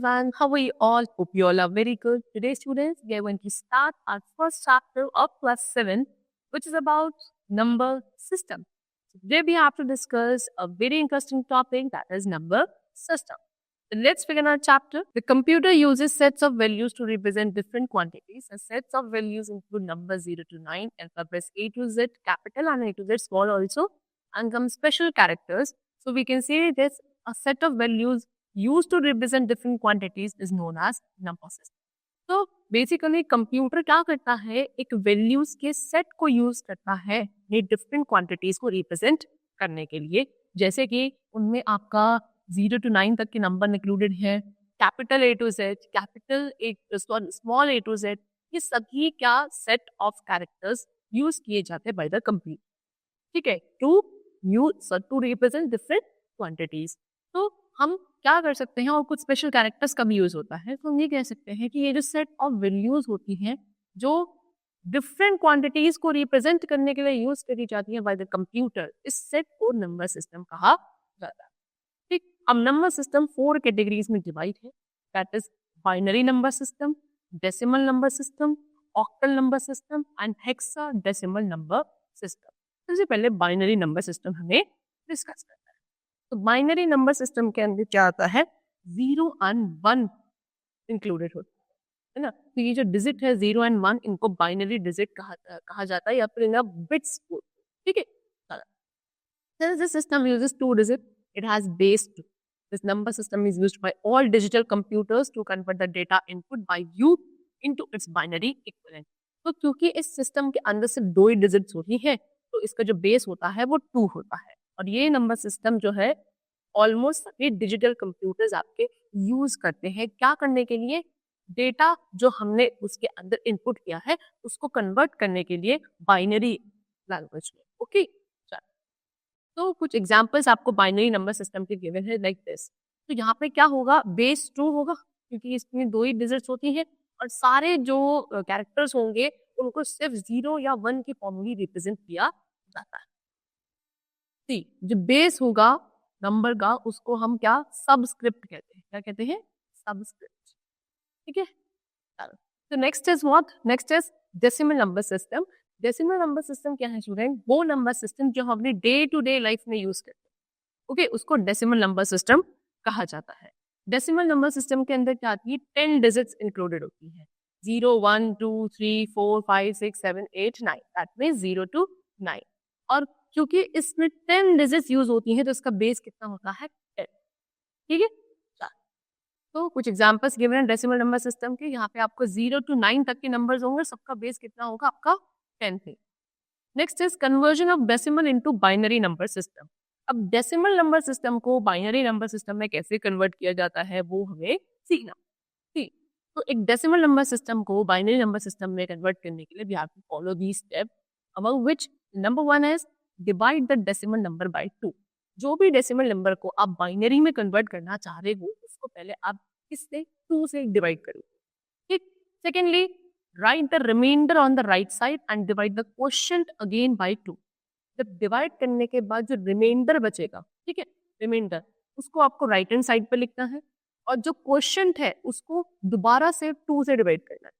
everyone. How are you all? Hope you all are very good. Today, students, we are going to start our first chapter of class 7, which is about number system. Today, we have to discuss a very interesting topic, that is number system. So let's begin our chapter. The computer uses sets of values to represent different quantities. The sets of values include numbers 0 to 9, alphabets A to Z, capital and A to Z, small also, and some special characters. So we can say this a set of values used to represent different quantities is known as number system. तो basically computer क्या करता है, एक values के set को use करता है ये डिफरेंट क्वांटिटीज को रिप्रेजेंट करने के लिए, जैसे कि उनमें आपका 0 to 9 तक के नंबर इंक्लूडेड है, capital A to Z, capital small A to Z, ये सभी क्या सेट ऑफ कैरेक्टर्स यूज किए जाते हैं बाय द कंप्यूटर, ठीक है, टू रिप्रेजेंट डिफरेंट क्वांटिटीज. तो हम क्या कर सकते हैं, और कुछ स्पेशल कैरेक्टर्स का भी यूज होता है, तो हम ये कह सकते हैं कि ये जो सेट ऑफ वैल्यूज होती हैं जो डिफरेंट क्वांटिटीज को रिप्रेजेंट करने के लिए यूज करी जाती है बाय द कंप्यूटर, इस सेट को नंबर सिस्टम कहा जाता है. ठीक, अब नंबर सिस्टम 4 कैटेगरीज में डिवाइड है, that is binary number system, decimal number system, octal number system and hexadecimal number system. सबसे पहले बाइनरी नंबर सिस्टम हमें डिस्कस करना है. तो बाइनरी नंबर सिस्टम के अंदर क्या आता है, 0 एंड 1 इंक्लूडेड होता है ना. तो ये जो डिजिट है 0 एंड 1, इनको बाइनरी डिजिट कहा जाता है या फिर इनका बिट्स, ठीक है. Since this system uses 2 digits, it has base 2. This number system is used by all digital computers to convert the data input by you into its binary equivalent. तो क्योंकि इस सिस्टम के अंदर सिर्फ 2 ही डिजिट्स होती हैं, तो इसका जो बेस होता है वो 2 होता है. और ये नंबर सिस्टम जो है ऑलमोस्ट सभी डिजिटल कंप्यूटर्स आपके यूज करते हैं, क्या करने के लिए, डेटा जो हमने उसके अंदर इनपुट किया है उसको कन्वर्ट करने के लिए बाइनरी लैंग्वेज में. ओके, तो कुछ एग्जांपल्स आपको बाइनरी नंबर सिस्टम के गिवन है लाइक दिस. तो यहाँ पे क्या होगा, बेस 2 होगा क्योंकि इसमें 2 ही डिजिट्स होती हैं, और सारे जो कैरेक्टर्स होंगे उनको सिर्फ 0 या 1 की फॉर्म में रिप्रेजेंट किया जाता है. जो बेस होगा नंबर का उसको हम क्या सबस्क्रिप्ट कहते हैं, क्या कहते हैं, सबस्क्रिप्ट. ठीक है. तो next is what, next is decimal number system. Decimal number system क्या है स्टूडेंट, वो नंबर सिस्टम जो हम अपने डे टू डे लाइफ में यूज करते हैं, ओके, उसको डेसिमल नंबर सिस्टम कहा जाता है. डेसिमल नंबर सिस्टम के अंदर क्या आती है, 10 डिजिट्स इंक्लूडेड होती है, 0 1 2 3 4 5 6 7 8 9, दैट मींस 0 to 9. और क्योंकि इसमें 10 डिजिट्स यूज होती हैं तो इसका बेस कितना होता है, 10. ठीक है. तो कुछ एग्जांपल्स गिवन है डेसिमल नंबर सिस्टम के. यहाँ पे आपको 0 to 9 तक के नंबर्स होंगे, सबका बेस कितना होगा, आपका 10 है. Next is conversion of decimal into binary number system. अब डेसिमल नंबर सिस्टम को बाइनरी नंबर सिस्टम में कैसे कन्वर्ट किया जाता है वो हमें सीखना. ठीक, तो एक डेसिमल नंबर सिस्टम को बाइनरी नंबर सिस्टम में कन्वर्ट करने के लिए we have to follow these step, among which number 1 is divide the decimal number by 2. जो भी डेसिमल नंबर को आप बाइनरी में कन्वर्ट करना चाह रहे हो उसको पहले आप किससे, 2 से डिवाइड करो. ठीक. Secondly, write the remainder on the right side and divide the quotient again by 2. जब डिवाइड करने के बाद जो रिमाइंडर बचेगा, ठीक है, रिमाइंडर, उसको आपको राइट हैंड साइड पे लिखना है, और जो क्वोशिएंट है उसको दोबारा से 2 से डिवाइड करना है.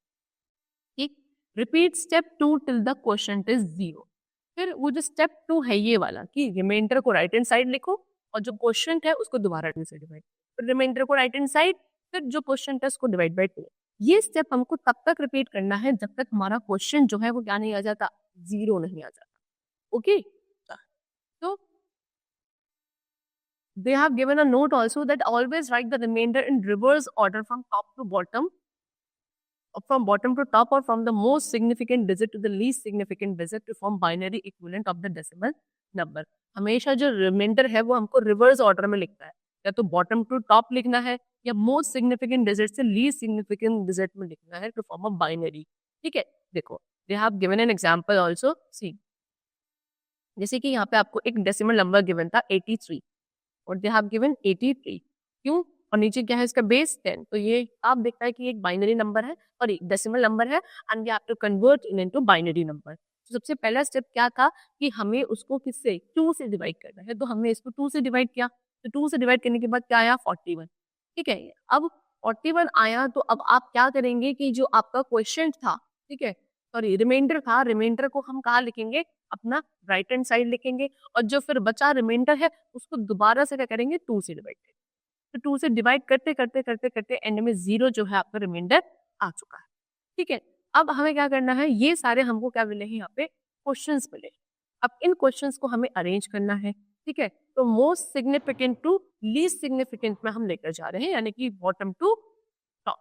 ठीक. Repeat step 2 till the quotient is 0. फिर वो जो स्टेप 2 है ये वाला कि रिमाइंडर को राइट हैंड साइड लिखो और जो क्वोशिएंट है उसको दोबारा 2 से डिवाइड, फिर रिमाइंडर को राइट हैंड साइड, फिर जो क्वोशिएंट है उसको डिवाइड बाय 2. ये स्टेप हमको तब तक रिपीट करना है जब तक हमारा क्वेश्चन जो है वो क्या नहीं आ जाता, 0 नहीं आ जाता. ओके. तो they have given a note also that always write the remainder in reverse order from top to bottom, from bottom to top, or from the most significant digit to the least significant digit to form binary equivalent of the decimal number. हमेशा जो reminder है वो हमको reverse order में लिखना है, या तो बॉटम टू टॉप लिखना है या मोस्ट सिग्निफिकेंट डिजिट से लीस्ट सिग्निफिकेंट डिजिट में लिखना है टू फॉर्म अ बाइनरी. ठीक है. देखो, they have given an example also. See, जैसे कि यहाँ पे आपको एक डेसिमल नंबर गिवन था 83, और दे हैव गिवन 83. क्यों, और नीचे क्या है इसका बेस 10. तो ये आप देखता है कि एक बाइनरी नंबर है और एक डेसिमल नंबर है, and we have to convert into binary number. तो सबसे पहला स्टेप क्या था कि हमें उसको किससे, 2 से डिवाइड करना है. तो हमने इसको 2 से डिवाइड किया, तो 2 से डिवाइड करने के बाद क्या आया, 41. ठीक है. अब 41 आया तो अब आप क्या करेंगे कि जो आपका क्वेश्चन था, ठीक है, सॉरी रिमाइंडर था, रिमाइंडर को हम कहाँ लिखेंगे, अपना राइट हैंड साइड लिखेंगे, और जो फिर बचा रिमाइंडर है उसको दोबारा से क्या करेंगे, 2 से डिवाइड करेंगे। तो 2 से डिवाइड करते करते करते करते एंड में 0 जो है आपका रिमाइंडर आ चुका है। ठीक है, अब हमें क्या करना है, ये सारे हमको क्या मिले हैं यहाँ पे, क्वेश्चंस मिले। अब इन क्वेश्चंस को हमें अरेंज करना है। ठीक है, तो most significant to least significant में हम लेकर जा रहे हैं, यानी कि बॉटम टू टॉप।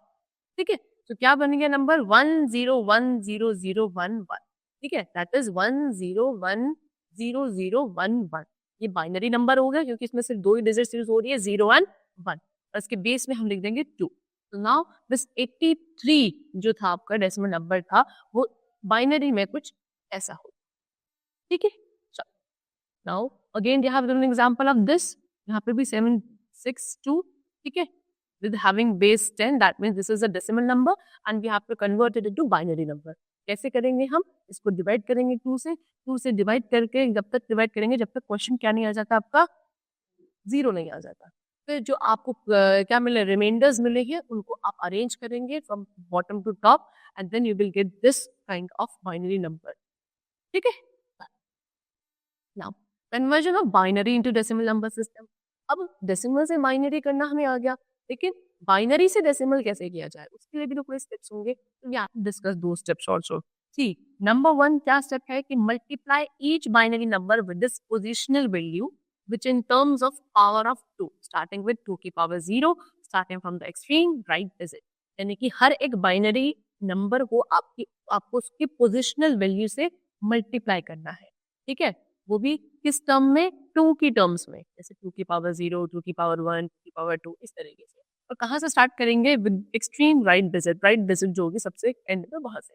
ठीक है, तो क्या बन गया नंबर 10100111। ठीक है, दैट इज 10100011। ये बाइनरी नंबर हो गया क्योंकि इसमें सिर्फ 2 ही डिजिट यूज हो रही है, 0 एंड 1, और इसके बेस में हम लिख देंगे 2। तो नाउ दिस 83 जो था आपका डेसिमल नंबर था, वो बाइनरी में कुछ ऐसा हो। ठीक है, now again you have an example of this, यहाँ पे भी 762। ठीक है, with having base 10, that means this is a decimal number and we have to convert it into binary number। कैसे करेंगे हम इसको, डिवाइड करेंगे 2 से, 2 से डिवाइड करके जब तक डिवाइड करेंगे जब तक क्वेश्चन क्या नहीं आ जाता आपका, 0 नहीं आ जाता। फिर जो आपको क्या मिले, रिमाइंडर्स मिले हैं, उनको आप अरेंज करेंगे from bottom to top and then you will get this kind of binary number. ठीक है, now conversion of binary into decimal number system. अब डेसिमल से बाइनरी करना हमें आ गया, लेकिन बाइनरी से डेसिमल कैसे किया जाए उसके लिए भी तो कोई स्टेप्स होंगे, तो वी हैव टू डिस्कस दो स्टेप्स आल्सो। सी नंबर 1 क्या स्टेप है कि multiply each binary number with this positional value which in terms of power of 2 starting with 2 की power 0 starting from the extreme right digit, यानी कि हर एक binary number को आपको उसकी पोजिशनल वैल्यू से मल्टीप्लाई करना है। ठीक है, वो भी किस टर्म में, 2 की टर्म्स में, जैसे 2 की पावर 0, 2 की पावर 1, 2 की पावर 2, इस तरीके से। और कहाँ से स्टार्ट करेंगे, विद एक्सट्रीम राइट डिजिट जो होगी सबसे एंड में, वहां से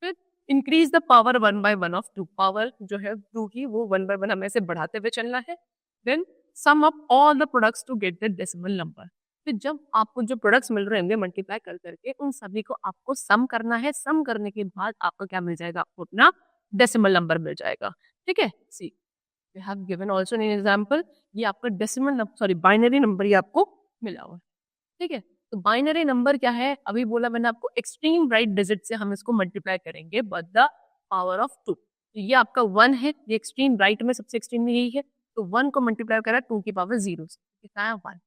फिर increase the power 1 by 1 of 2, power जो है 2 की वो 1 by 1 हमें से बढ़ाते हुए चलना है। Then sum up all the products to get the decimal number. फिर जब आपको जो प्रोडक्ट्स मिल रहे होंगे मल्टीप्लाई कर करके उन सभी को आपको सम करना है, सम करने के बाद आपको क्या मिल जाएगा, आपको अपना डेसिमल नंबर मिल जाएगा। ठीक है, see we have given also an example, ये आपका डेसिमल सॉरी बाइनरी नंबर ये आपको मिला हुआ है। ठीक है, तो बाइनरी नंबर क्या है, अभी बोला मैंने आपको, एक्सट्रीम राइट डिजिट से हम इसको मल्टीप्लाई करेंगे बट द पावर ऑफ 2। तो ये आपका 1 है, ये एक्सट्रीम राइट में सबसे एक्सट्रीम में यही है, तो 1 को मल्टीप्लाई करा 2 की पावर 0 से, कितना आया 1।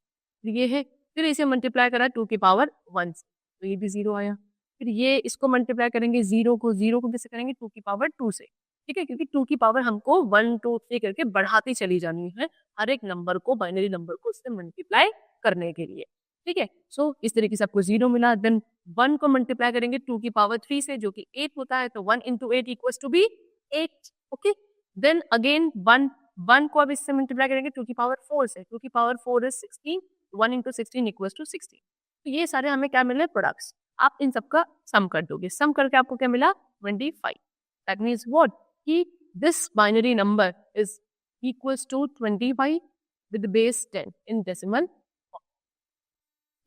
फिर ये है, फिर इसे मल्टीप्लाई करा 2 की पावर 1 से, तो ये भी 0 आया। फिर ये इसको मल्टीप्लाई करेंगे 0 को कैसे करेंगे, 2 की पावर 2 से। ठीक है, क्योंकि 2 की पावर हमको 1 2 3 करके बढ़ाती चली जानी है हर एक नंबर को, बाइनरी नंबर को उससे मल्टीप्लाई करने के लिए। ठीक है, सो इस तरीके से आपको 0 मिला। देन 1 को मल्टीप्लाई करेंगे 2 की पावर 3 से, जो कि 8 होता है, तो 1 into 8 equals to be 8। Okay, then again 1 को अब इससे मल्टीप्लाई करेंगे 2 की पावर 4 से, 2 की power 4 is 16, 1 into 16 equals to 16। तो ये सारे हमें क्या मिले, प्रोडक्ट्स। आप इन सबका सम कर दोगे, सम करके आपको क्या मिला, 25। दैट मीन्स व्हाट, कि this binary number is equals to 25 with base 10 in decimal.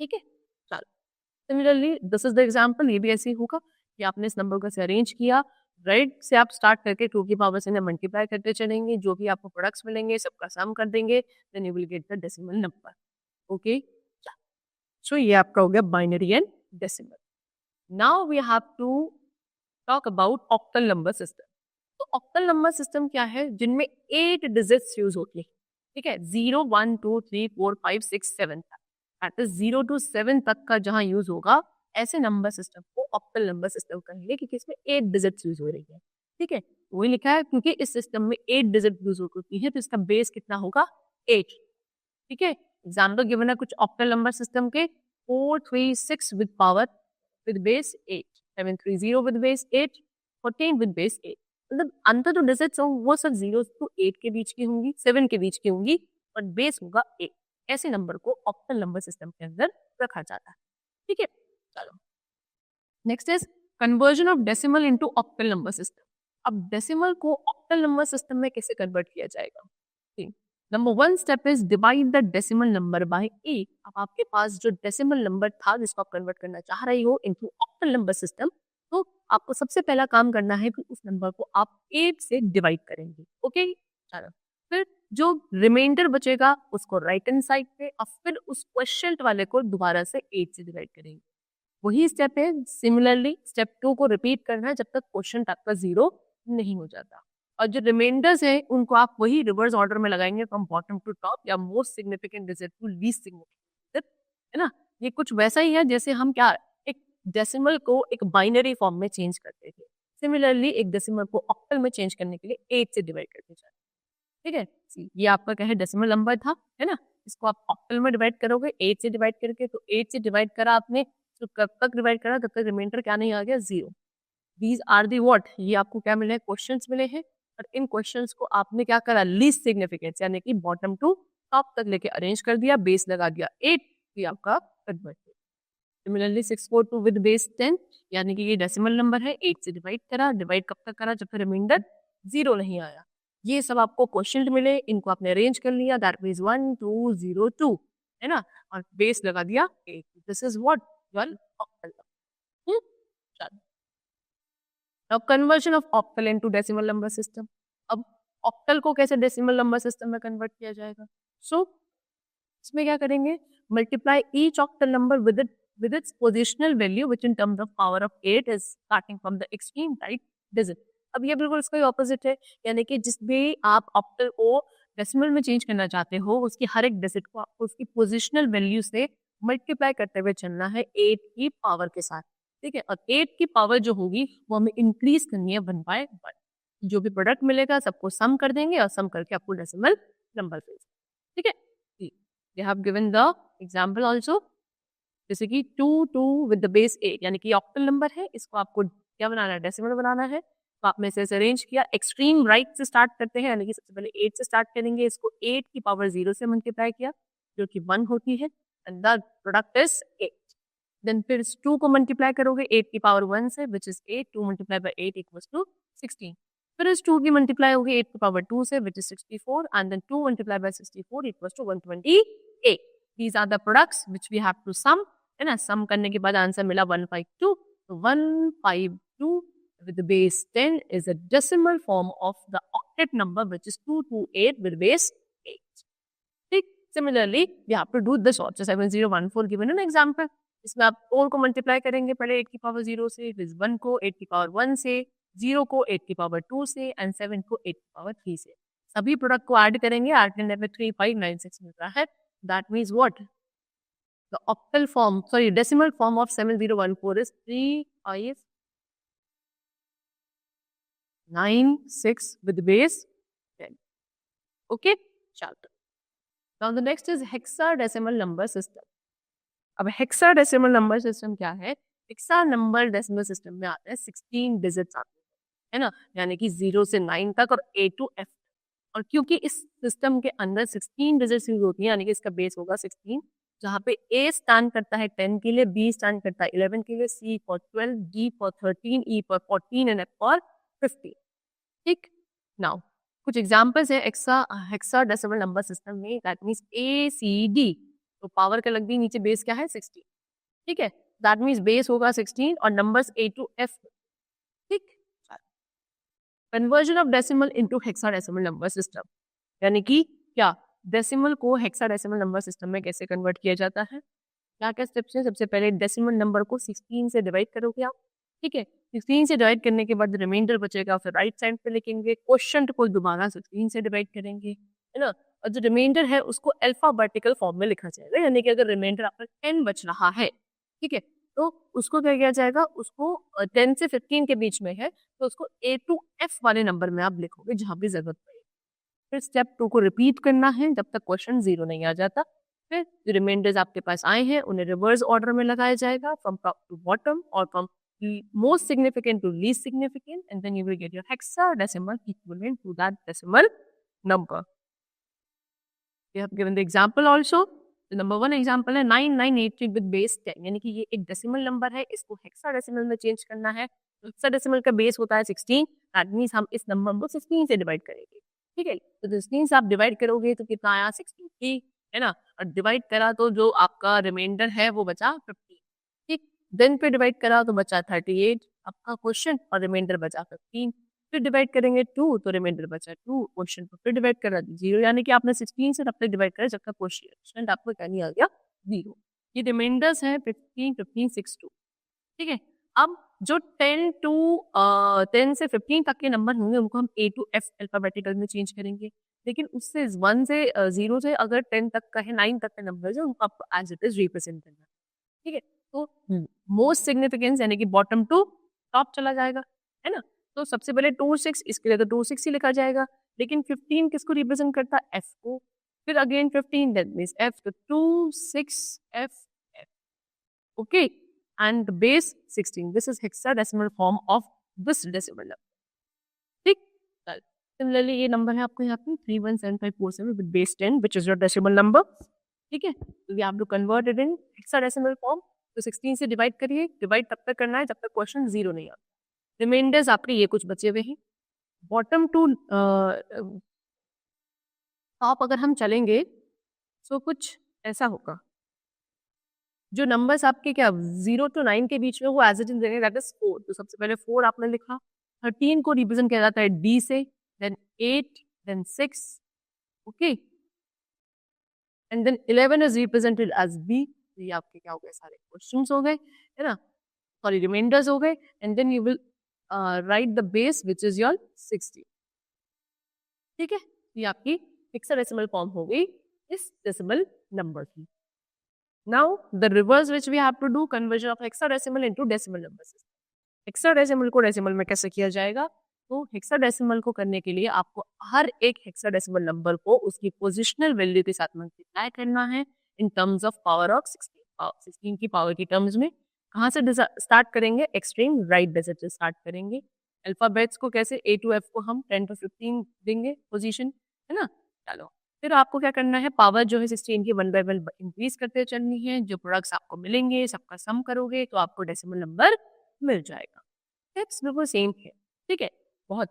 ठीक है, चलो similarly this is the example, ये भी ऐसे ही होगा कि आपने इस नंबर को से अरेंज किया, राइट से आप स्टार्ट करके 2 की पावर से मल्टीप्लाई करते चलेंगे, जो भी आपको प्रोडक्ट्स मिलेंगे सबका सम कर देंगे, then you will get the decimal number. Okay, so ये आपका हो गया binary and decimal. Now we have to talk about octal number system. तो ऑक्टल नंबर सिस्टम क्या है, जिनमें 8 डिजिट्स यूज होती है। ठीक है, 0 1 2 3 4 5 6 7 तक, दैट इज 0 to 7 तक का जहां यूज होगा, ऐसे नंबर सिस्टम को ऑक्टल नंबर सिस्टम कहेंगे, क्योंकि इसमें 8 डिजिट्स यूज हो रही है। ठीक है, वही लिखा है, क्योंकि इस सिस्टम में 8 डिजिट यूज होती है, तो इसका बेस कितना होगा, 8। ठीक है, एग्जाम्पल गिवन है कुछ ऑक्टल नंबर सिस्टम के, 436 with power with base 8, 730 with base 8, 14 with base 8। मतलब अंतर जो डिजिट्स होंगे वो सब 0 to 8 के बीच की होंगी, 7 के बीच की होंगी, और बेस होगा 8। ऐसे नंबर को ऑक्टल नंबर सिस्टम के अंदर रखा जाता है। ठीक है, चलो next is conversion of decimal into octal number system. अब डेसिमल को ऑक्टल नंबर सिस्टम में कैसे कन्वर्ट किया जाएगा। Number 1 step is divide the decimal number bye 8। अब आपके पास जो डेसिमल नंबर था जिसको आप कन्वर्ट करना चाह रही हो इनटू ऑक्टल नंबर सिस्टम, तो आपको सबसे पहला काम करना है कि उस नंबर को आप 8 से डिवाइड करेंगे। ओके, चलो फिर जो रिमाइंडर बचेगा उसको राइट हैंड साइड पे और फिर उस क्वेश्चन वाले को दोबारा से 8 से डिवाइड करेंगे। वही स्टेप है। सिमिलरली स्टेप 2 को रिपीट करना है जब तक क्वेश्चन आपका 0 नहीं हो जाता। और जो रिमाइंडर्स हैं उनको आप वही रिवर्स ऑर्डर में लगाएंगे फ्रॉम बॉटम टू टॉप या most significant digit to least significant, है ना। ये कुछ वैसा ही है जैसे हम क्या एक डेसिमल को एक बाइनरी फॉर्म में चेंज करते थे। सिमिलरली एक डेसिमल को ऑक्टल में चेंज करने के लिए 8 से डिवाइड करते जाते। ठीक है, ये आपका क्या है डेसिमल नंबर था, है ना। इसको आप ऑक्टल में डिवाइड करोगे 8 से डिवाइड करके, तो 8 से डिवाइड करा आपने, तो कब तक डिवाइड करा तब तक रिमाइंडर क्या नहीं आ गया, 0। दीज आर दी व्हाट, ये आपको क्या मिले हैं, क्वेश्चंस मिले हैं। और इन क्वेश्चंस को आपने क्या करा, लीस्ट सिग्निफिकेंस यानी कि बॉटम टू टॉप तक लेके अरेंज कर दिया, बेस लगा दिया 8, ये आपका कन्वर्ट। सिमिलरली 642 विद बेस 10 यानी कि ये डेसिमल नंबर है, 8 से डिवाइड करा, डिवाइड कब तक करा, जब तक रिमाइंडर 0 नहीं आया। ये सब आपको क्वेश्चन मिले, इनको आपने अरेंज कर लिया, दैट मींस 1 2 0 2, है ना, और बेस लगा दिया 8। This is what your octal. चलो, now conversion of octal into decimal number system. अब ऑक्टल को कैसे डेसिमल नंबर सिस्टम में कन्वर्ट किया जाएगा? सो इसमें क्या करेंगे, multiply each octal number with its positional value which in terms of power of 8 is starting from the extreme right digit। अब ये बिल्कुल इसका ऑपोजिट है, यानी कि जिस भी आप ऑक्टल को डेसिमल में चेंज करना चाहते हो उसकी हर एक डिजिट को आपको उसकी पोजिशनल वैल्यू से मल्टीप्लाई करते हुए चलना है 8 की पावर के साथ। ठीक है, और 8 की पावर जो होगी वो हमें इंक्रीज करनी है 1/1। जो भी प्रोडक्ट मिलेगा सबको सम कर देंगे और सम करके आपको डेसिमल नंबर दे। ठीक है, दे have given the example also, जैसे कि 2 2 विद द बेस 8 यानी कि ऑक्टल नंबर है, इसको आपको क्या बनाना है, डेसिमल बनाना है। तो आपने इसे अरेंज किया, एक्सट्रीम राइट से स्टार्ट करते हैं, यानी कि सबसे पहले 8 से स्टार्ट करेंगे, इसको 8 की पावर 0 से मल्टीप्लाई किया जो कि 1 होती है, and the product is 8। Then फिर इस 2 को मल्टीप्लाई करोगे 8 की पावर 1 से, which is 8, 2 multiply by 8 equals to 16। फिर इस 2 की मल्टीप्लाई होगी 8 की पावर 2 से, which is 64, and then 2 multiply by 64 equals to 128। These are the products which we have to sum, है ना। सम करने के बाद आंसर मिला 152। तो 152 with the base 10 is a decimal form of the octet number which is 228 with base 8। ठीक, similarly we have to do this also 7014 given an example। इसमें आप 4 को मल्टीप्लाई करेंगे पहले 8 की पावर 0 से, फिर 1 को 8 की पावर 1 से, 0 को 8 की पावर 2 से, एंड 7 को 8 की पावर 3 से। सभी प्रोडक्ट को ऐड करेंगे, 8 में 3596 मिल रहा है। That means what? The octal form, sorry, decimal form of 7014 is 3596 with base 10। Okay, chapter. Now the next is hexadecimal number system। अब hexadecimal number system क्या है? hexa number decimal system में आते हैं 16 digits आते हैं, है ना, यानी कि 0 से 9 तक और A to F। और क्योंकि इस सिस्टम के अंदर 16 डिजिट्स यूज होती हैं, यानी कि इसका बेस होगा 16, जहाँ पे A स्टैंड करता है 10 के लिए, B स्टैंड करता है 11 के लिए, C for 12, D for 13, E for 14 and F for 15। ठीक, नाउ कुछ एग्जांपल्स है हेक्साडेसिमल नंबर सिस्टम में, दैट मींस ACD। तो पावर का लग भी नीचे बेस क्या है 16। ठीक है, दैट मींस बेस होगा 16 और नंबर्स A to F। ठीक, conversion of decimal into hexadecimal number system, यानी कि क्या डेसिमल को हेक्साडेसिमल नंबर सिस्टम में कैसे कन्वर्ट किया जाता है, क्या क्या स्टेप्स हैं। सबसे पहले डेसिमल नंबर को 16 से डिवाइड करोगे आप। ठीक है, 16 से डिवाइड करने के बाद रिमाइंडर बचेगा, फिर राइट साइड पे लिखेंगे, क्वेश्चन को दोबारा 16 से डिवाइड करेंगे, है ना। और जो रिमाइंडर है उसको अल्फाबेटिकल फॉर्म में लिखा जाएगा, यानी कि अगर रिमाइंडर आपका 10 बच रहा है, ठीक है, तो उसको क्या किया जाएगा, उसको 10 से 15 के बीच में है तो उसको A to F वाले नंबर में आप लिखोगे जहां भी जरूरत पड़े। फिर स्टेप 2 को रिपीट करना है जब तक क्वेश्चन 0 नहीं आ जाता। फिर जो रिमाइंडर्स आपके पास आए हैं उन्हें रिवर्स ऑर्डर में लगाया जाएगा, फ्रॉम टॉप टू बॉटम और from most significant to least significant, and then you will get your hexadecimal equivalent to that decimal number. We have given the example also। तो number 1 example है 9983 with base 10, यानी कि ये एक decimal number है, इसको hexadecimal में change करना है। तो हेक्साडेसिमल का बेस होता है 16, दैट मींस हम इस नंबर को 16 से डिवाइड करेंगे। ठीक है, तो 16 से आप डिवाइड करोगे तो कितना आया 63, है ना, और डिवाइड करा तो जो आपका रिमाइंडर है वो बचा 50। ठीक, देन पे डिवाइड करा तो बचा 38 आपका क्वेश्चन और रिमाइंडर बचा 15। फिर डिवाइड करेंगे 2 तो रिमाइंडर बचा 2, क्वोशिएंट को फिर डिवाइड करा 0, यानी कि आपने 16 से तब तक डिवाइड करा जब तक क्वोशिएंट आपको क्या नहीं आ गया 0। ये रिमाइंडर्स हैं 15, 15, 6, 2। ठीक है, अब जो 10 से 15 तक के नंबर होंगे उनको हम A to F अल्फाबेटिकल में चेंज करेंगे, लेकिन उससे 1 से 0 से अगर 10 तक का है, 9 तक का नंबर है उनको आपको एज इट इज रिप्रेजेंट करना है। ठीक है, तो मोस्ट सिग्निफिकेंस यानी कि बॉटम टू टॉप चला जाएगा, है ना। तो सबसे पहले 2 6, इसके लिए तो 2 6 ही लिखा जाएगा, लेकिन 15 किसको रिप्रेजेंट करता है, F को। फिर अगेन 15 दैट मींस F, तो 2 6 F F, okay, and base 16, this is hexadecimal form of this decimal number. ठीक, सिमिलरली ये नंबर है आपको यहाँ पे 317547 with base 10 which is your decimal number. ठीक है, तो we have to convert it in hexadecimal form. तो 16 से डिवाइड करिए, डिवाइड तब तक करना है जब तक क्वेश्चन 0 नहीं आता। रिमाइंडर्स आपके ये कुछ बचे हुए हैं। बॉटम टू टॉप अगर हम चलेंगे तो कुछ ऐसा होगा, जो नंबर्स आपके क्या 0 to 9 के बीच में वो एज इट इज रहेंगे, दैट इज 4। तो सबसे पहले 4 आपने लिखा, 13 को रिप्रेजेंट किया जाता है D से, then 8, then 6, okay, and then 11 is represented as B। तो ये आपके क्या हो गए, सारे क्वेश्चंस हो गए, है ना, सॉरी रिमाइंडर्स हो गए, and then you will write the base which is your 60। ठीक है, ये आपकी हेक्साडेसिमल फॉर्म हो गई इस डेसिमल नंबर की। Now the reverse which we have to do, conversion of hexadecimal into decimal number system. Hexadecimal को डेसिमल में कैसे किया जाएगा, तो हेक्साडेसिमल को करने के लिए आपको हर एक हेक्साडेसिमल नंबर को उसकी पोजिशनल वैल्यू के साथ मल्टीप्लाई करना है in terms of power of 16 की पावर की टर्म्स में। कहाँ से स्टार्ट करेंगे, एक्सट्रीम राइट डिजिट से स्टार्ट करेंगे। अल्फाबेट्स को कैसे, A to F को हम 10 to 15 देंगे पोजीशन, है ना। चलो, फिर आपको क्या करना है, पावर जो है 16 की 1 by 1 इंक्रीज करते चलनी है। जो प्रोडक्ट्स आपको मिलेंगे सबका सम करोगे तो आपको डेसिमल नंबर मिल जाएगा। स्टेप्स बिल्कुल सेम है, ठीक है, बहुत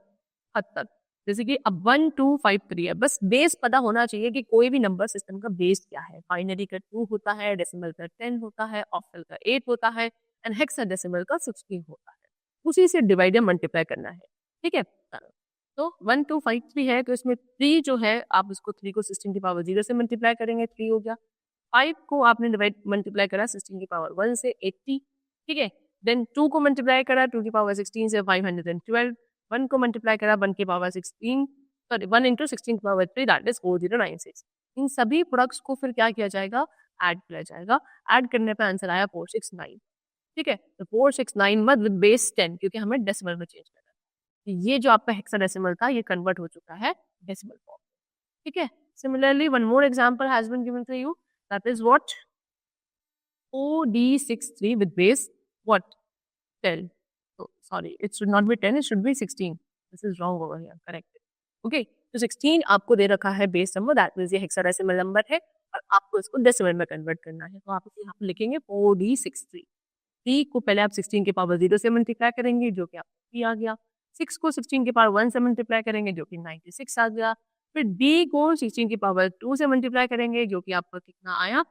हद तक। जैसे कि अब 1 2 5 3 है, बस बेस पता होना चाहिए कि कोई भी नंबर सिस्टम का बेस क्या है। बाइनरी का 2 होता है, डेसिमल का 10 होता है, ऑक्टल का 8 होता है, एंड हेक्साडेसिमल का 16 होता है। उसी से डिवाइड या मल्टीप्लाई करना है, ठीक है। तो 1 2 5 3 है, तो इसमें 3 जो है आप उसको 3 को 16 की पावर 0 से मल्टीप्लाई करेंगे, 3 हो गया। 5 को आपने डिवाइड मल्टीप्लाई करा 16 की पावर 1 से 80, ठीक है। देन 2 को मल्टीप्लाई करा 2 की पावर 16 से 512, 1 को मल्टीप्लाई करा 1 की पावर 16, सॉरी 1 इंटू 16 की पावर 3 दैट इज 4096। इन सभी प्रोडक्ट्स को फिर क्या किया जाएगा, ऐड किया जाएगा। ऐड करने पे आंसर आया 469, ठीक है। तो 469 मत विद बेस 10, क्योंकि हमें डेसिमल में चेंज करना है। ये जो आपका हेक्साडेसिमल था ये कन्वर्ट हो चुका है डेसिमल फॉर्म, ठीक है। Similarly one more example has been given to you, that is what, OD63 with base what, 10. So sorry, it should not be 10, it should be 16. This is wrong over here, correct. Okay, तो 16 आपको दे रखा है base number, that means ये hexadecimal number है और आपको इसको decimal में कन्वर्ट करना है। तो आप यहाँ पे लिखेंगे 4D63। 3 को पहले आप 16 के पावर 0 से मल्टीप्लाई करेंगे जो कि आपको 3 आ गया। 6 को 16 के पावर 1 से मल्टीप्लाई करेंगे जो कि 96 आ गया। फिर D को 16 की पावर 2 से मल्टीप्लाई करेंगे जो कि आपका कितना आया,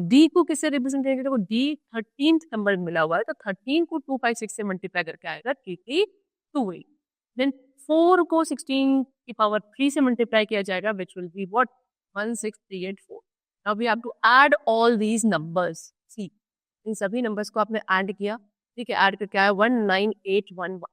डी को किससे रिप्रेजेंट करेंगे, देखो डी 13th नंबर मिला हुआ है, तो 13 को 256 से मल्टीप्लाई करके आएगा 332। देन 4 को 16 की पावर 3 से मल्टीप्लाई किया जाएगा which will be what, 16384। Now we have to add all these numbers. See, इन सभी नंबर्स को आपने ऐड किया, ठीक है। ऐड करके आया 19811,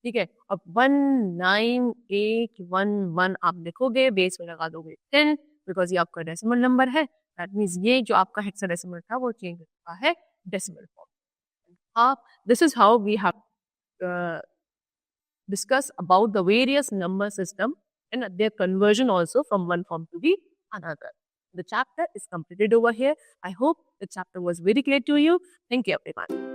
ठीक है। अब 19811 आप लिखोगे, बेस में लगा दोगे 10 बिकॉज ये आपका डेसिमल नंबर है। दैट मीन्स ये जो आपका हेक्साडेसिमल था वो चेंज हो चुका है decimal form. This is how we have discuss about the various number system and their conversion also from one form to the another. The chapter is completed over here. I hope the chapter was very clear to you. Thank you everyone.